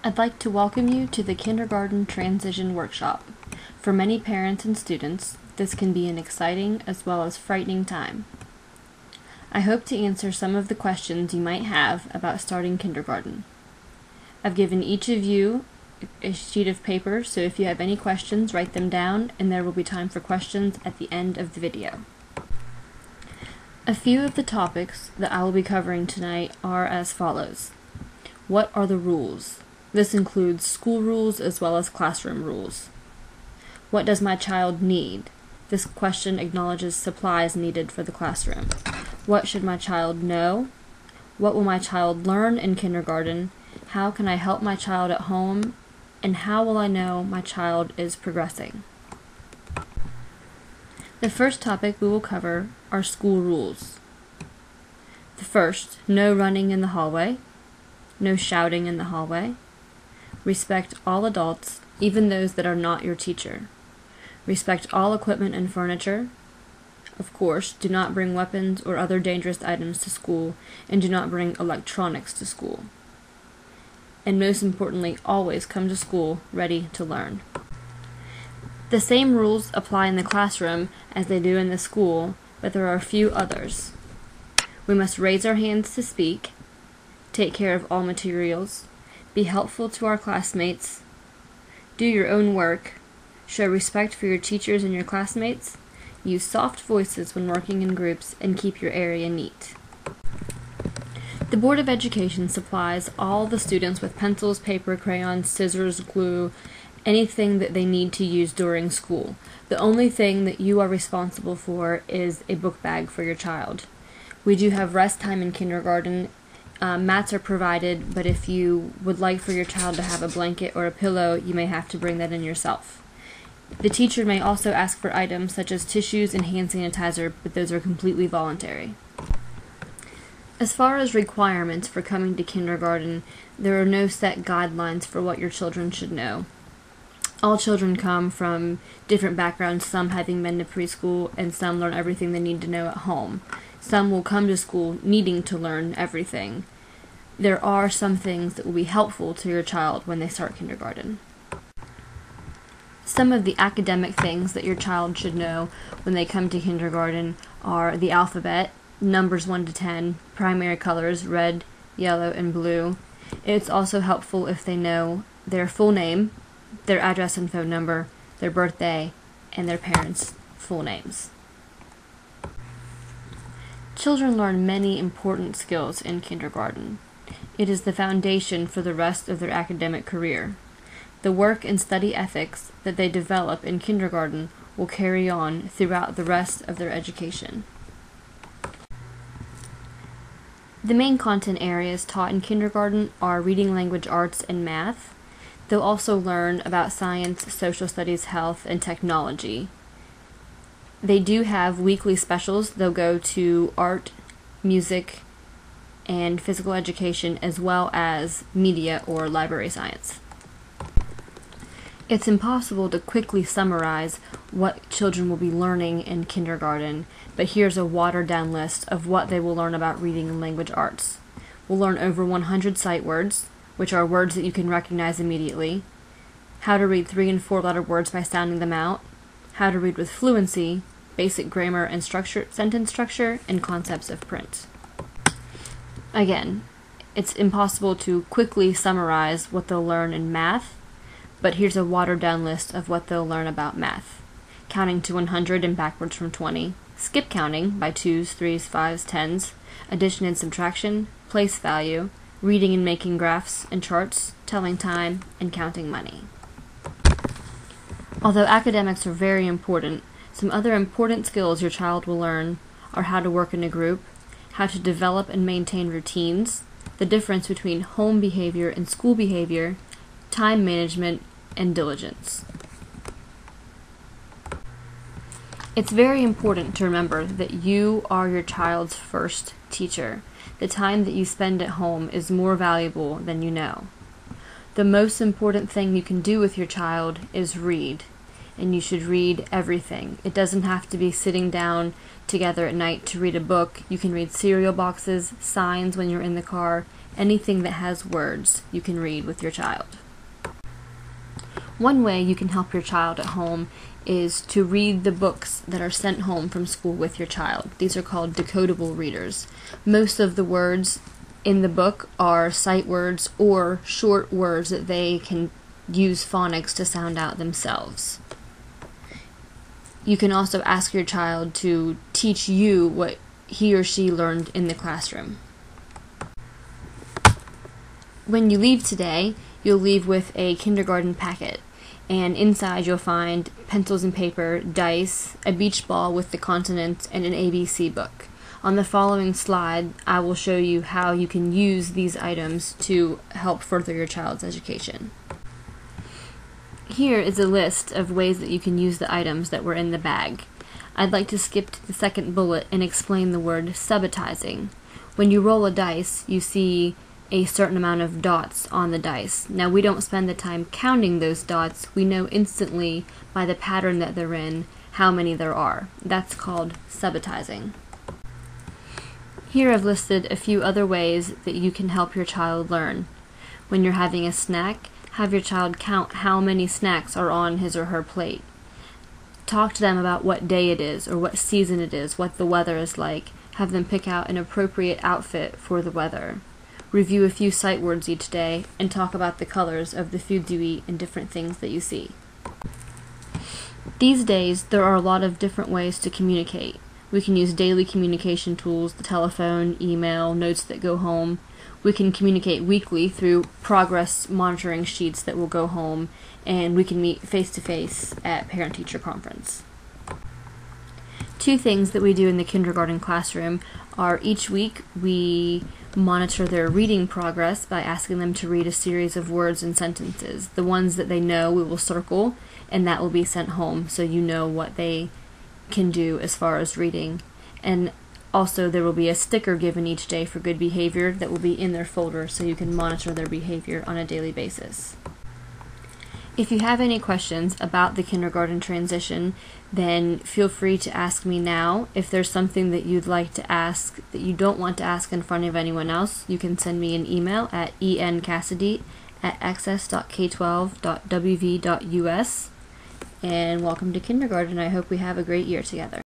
I'd like to welcome you to the Kindergarten Transition Workshop. For many parents and students, this can be an exciting as well as frightening time. I hope to answer some of the questions you might have about starting kindergarten. I've given each of you a sheet of paper, so if you have any questions, write them down, and there will be time for questions at the end of the video. A few of the topics that I will be covering tonight are as follows. What are the rules? This includes school rules as well as classroom rules. What does my child need? This question acknowledges supplies needed for the classroom. What should my child know? What will my child learn in kindergarten? How can I help my child at home? And how will I know my child is progressing? The first topic we will cover are school rules. The first, no running in the hallway, no shouting in the hallway. Respect all adults, even those that are not your teacher. Respect all equipment and furniture. Of course, do not bring weapons or other dangerous items to school, and do not bring electronics to school. And most importantly, always come to school ready to learn. The same rules apply in the classroom as they do in the school, but there are a few others. We must raise our hands to speak, take care of all materials, be helpful to our classmates, do your own work, show respect for your teachers and your classmates, use soft voices when working in groups, and keep your area neat. The Board of Education supplies all the students with pencils, paper, crayons, scissors, glue, anything that they need to use during school. The only thing that you are responsible for is a book bag for your child. We do have rest time in kindergarten. Mats are provided, but if you would like for your child to have a blanket or a pillow, you may have to bring that in yourself. The teacher may also ask for items such as tissues and hand sanitizer, but those are completely voluntary. As far as requirements for coming to kindergarten, there are no set guidelines for what your children should know. All children come from different backgrounds, some having been to preschool, and some learn everything they need to know at home. Some will come to school needing to learn everything. There are some things that will be helpful to your child when they start kindergarten. Some of the academic things that your child should know when they come to kindergarten are the alphabet, numbers 1 to 10, primary colors, red, yellow, and blue. It's also helpful if they know their full name, their address and phone number, their birthday, and their parents' full names. Children learn many important skills in kindergarten. It is the foundation for the rest of their academic career. The work and study ethics that they develop in kindergarten will carry on throughout the rest of their education. The main content areas taught in kindergarten are reading, language, arts, and math. They'll also learn about science, social studies, health, and technology. They do have weekly specials. They'll go to art, music, and physical education, as well as media or library science. It's impossible to quickly summarize what children will be learning in kindergarten, but here's a watered-down list of what they will learn about reading and language arts. We'll learn over 100 sight words, which are words that you can recognize immediately, how to read 3- and 4-letter words by sounding them out, how to read with fluency, basic grammar and sentence structure, and concepts of print. Again, it's impossible to quickly summarize what they'll learn in math, but here's a watered-down list of what they'll learn about math. Counting to 100 and backwards from 20, skip counting by 2s, 3s, 5s, 10s, addition and subtraction, place value, reading and making graphs and charts, telling time, and counting money. Although academics are very important, some other important skills your child will learn are how to work in a group, how to develop and maintain routines, the difference between home behavior and school behavior, time management, and diligence. It's very important to remember that you are your child's first teacher. The time that you spend at home is more valuable than you know. The most important thing you can do with your child is read, and you should read everything. It doesn't have to be sitting down together at night to read a book. You can read cereal boxes, signs when you're in the car, anything that has words you can read with your child. One way you can help your child at home is to read the books that are sent home from school with your child. These are called decodable readers. Most of the words in the book are sight words or short words that they can use phonics to sound out themselves. You can also ask your child to teach you what he or she learned in the classroom. When you leave today, you'll leave with a kindergarten packet, and inside you'll find pencils and paper, dice, a beach ball with the consonants, and an ABC book. On the following slide, I will show you how you can use these items to help further your child's education. Here is a list of ways that you can use the items that were in the bag. I'd like to skip to the second bullet and explain the word subitizing. When you roll a dice, you see a certain amount of dots on the dice. Now, we don't spend the time counting those dots. We know instantly by the pattern that they're in how many there are. That's called subitizing. Here I've listed a few other ways that you can help your child learn. When you're having a snack, have your child count how many snacks are on his or her plate. Talk to them about what day it is or what season it is, what the weather is like. Have them pick out an appropriate outfit for the weather. Review a few sight words each day and talk about the colors of the foods you eat and different things that you see. These days, there are a lot of different ways to communicate. We can use daily communication tools, the telephone, email, notes that go home. We can communicate weekly through progress monitoring sheets that will go home, and we can meet face-to-face at parent-teacher conference. Two things that we do in the kindergarten classroom are each week we monitor their reading progress by asking them to read a series of words and sentences. The ones that they know we will circle, and that will be sent home so you know what they can do as far as reading. And also there will be a sticker given each day for good behavior that will be in their folder so you can monitor their behavior on a daily basis. If you have any questions about the kindergarten transition, then feel free to ask me now. If there's something that you'd like to ask that you don't want to ask in front of anyone else, you can send me an email at encassidy@access.k12.wv.us. And welcome to kindergarten. I hope we have a great year together.